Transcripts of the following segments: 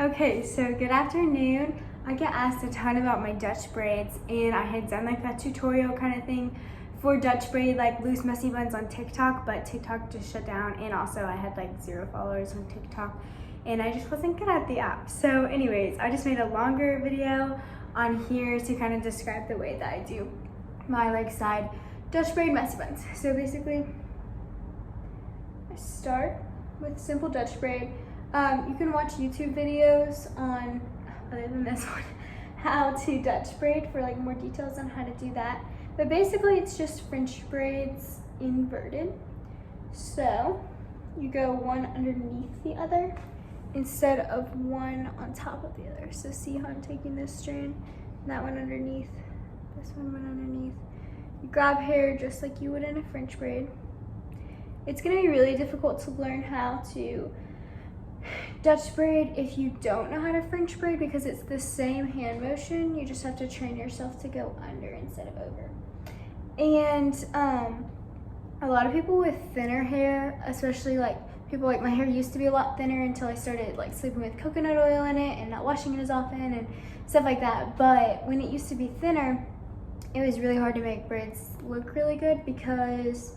Okay, so good afternoon. I get asked a ton about my Dutch braids, and I had done like that tutorial kind of thing for Dutch braid, like loose messy buns on TikTok, but TikTok just shut down, and also I had like 0 followers on TikTok, and I just wasn't good at the app. So anyways, I just made a longer video on here to kind of describe the way that I do my like side Dutch braid messy buns. So basically, I start with simple Dutch braid. You can watch YouTube videos on, other than this one, how to Dutch braid for like more details on how to do that. But basically it's just French braids inverted. So you go one underneath the other instead of one on top of the other. So see how I'm taking this strand, that one underneath, this one went underneath. You grab hair just like you would in a French braid. It's gonna be really difficult to learn how to Dutch braid if you don't know how to French braid because it's the same hand motion. You just have to train yourself to go under instead of over. And a lot of people with thinner hair, especially like people like my hair used to be a lot thinner until I started like sleeping with coconut oil in it and not washing it as often and stuff like that. But when it used to be thinner, it was really hard to make braids look really good because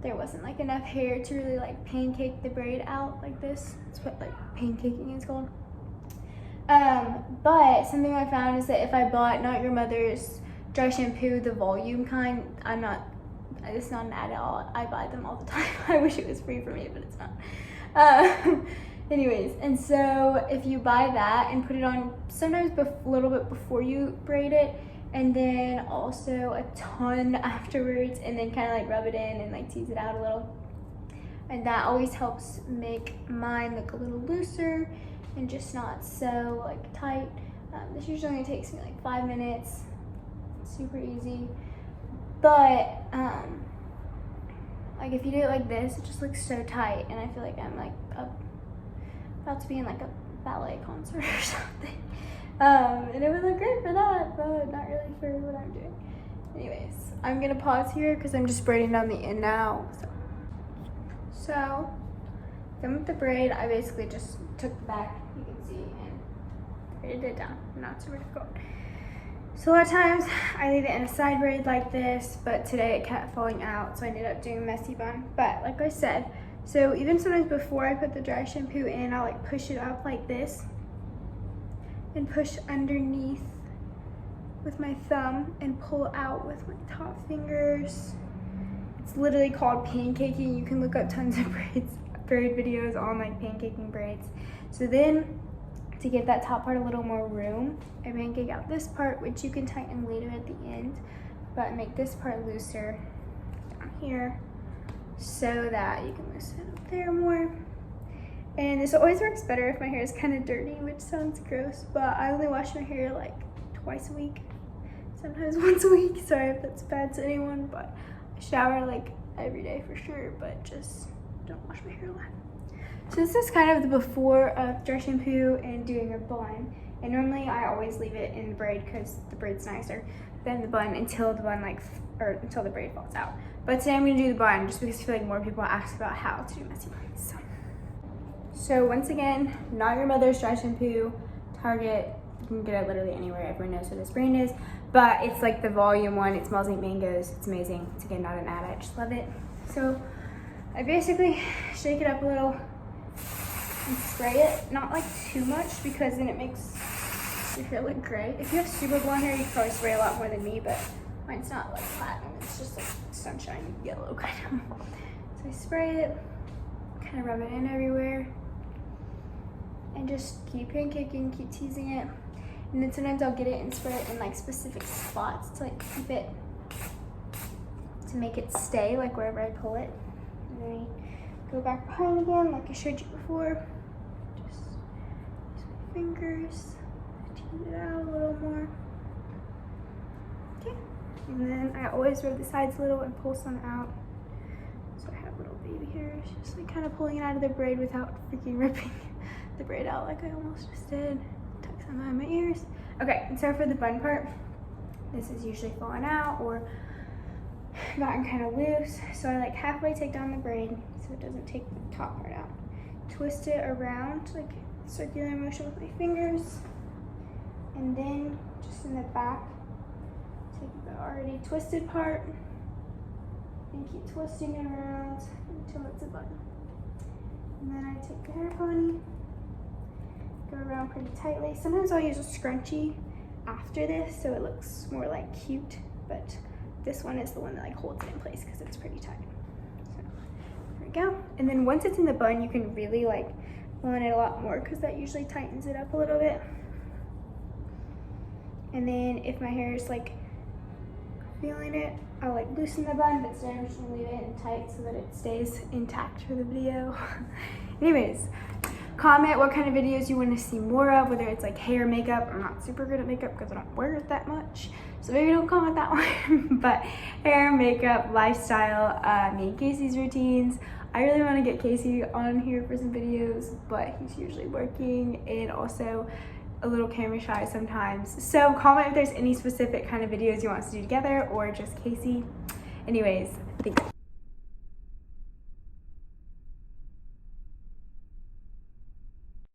there wasn't like enough hair to really like pancake the braid out like this. That's what like pancaking is called. But something I found is that if I bought Not Your Mother's dry shampoo, the volume kind, it's not an ad at all. I buy them all the time. I wish it was free for me, but it's not. Anyways, and so if you buy that and put it on sometimes a little bit before you braid it, and then also a ton afterwards, and then kind of like rub it in and like tease it out a little. And that always helps make mine look a little looser and just not so like tight. This usually only takes me like 5 minutes, super easy. But like if you do it like this, it just looks so tight, and I feel like I'm like about to be in like a ballet concert or something. And it would look great for that, but not really for what I'm doing. Anyways, I'm gonna pause here because I'm just braiding down the end now. So done with the braid. I basically just took the back, you can see, and braided it down. Not super difficult. So a lot of times I leave it in a side braid like this, but today it kept falling out, so I ended up doing a messy bun. But like I said, so even sometimes before I put the dry shampoo in, I'll like push it up like this and push underneath with my thumb and pull out with my top fingers. It's literally called pancaking. You can look up tons of braid videos on like pancaking braids. So then to give that top part a little more room, I pancake out this part, which you can tighten later at the end, but make this part looser down here so that you can loosen it up there more. And this always works better if my hair is kind of dirty, which sounds gross, but I only wash my hair like twice a week, sometimes once a week. Sorry if that's bad to anyone, but I shower like every day for sure, but just don't wash my hair a lot. So this is kind of the before of dry shampoo and doing a bun. And normally I always leave it in the braid because the braid's nicer than the bun until the bun until the braid falls out. But today I'm gonna do the bun just because I feel like more people ask about how to do messy buns. So once again, Not Your Mother's dry shampoo, Target. You can get it literally anywhere. Everyone knows what this brand is, but it's like the volume one. It smells like mangoes. It's amazing. It's again not an ad. I just love it. So I basically shake it up a little and spray it. Not like too much because then it makes your hair look gray. If you have super blonde hair, you can probably spray a lot more than me, but mine's not like platinum. It's just like sunshine yellow kind of. So I spray it, kind of rub it in everywhere, and just keep pancaking, keep teasing it. And then sometimes I'll get it and spray it in like specific spots to like keep it, to make it stay like wherever I pull it. And then I go back behind again like I showed you before. Just use my fingers, tease it out a little more. Okay. And then I always rub the sides a little and pull some out. So I have little baby hairs, just like kind of pulling it out of the braid without freaking ripping the braid out like I almost just did. Tuck some behind my ears. Okay, and so for the bun part, this is usually falling out or gotten kind of loose. So I like halfway take down the braid so it doesn't take the top part out. twist it around, like circular motion with my fingers. And then just in the back, take the already twisted part and keep twisting it around until it's a bun. And then I take the hair pony, go around pretty tightly. Sometimes I'll use a scrunchie after this so it looks more like cute, but this one is the one that like holds it in place because it's pretty tight. So there we go. And then once it's in the bun, you can really like bun it a lot more because that usually tightens it up a little bit. And then if my hair is like feeling it, I'll like loosen the bun, but still I'm just gonna leave it in tight so that it stays intact for the video. Anyways, comment what kind of videos you want to see more of, whether it's like hair, makeup. I'm not super good at makeup because I don't wear it that much, so maybe don't comment that one. But hair, makeup, lifestyle, me and Casey's routines. I really want to get Casey on here for some videos, but he's usually working and also a little camera shy sometimes. So comment if there's any specific kind of videos you want us to do together or just Casey. Anyways, thank you.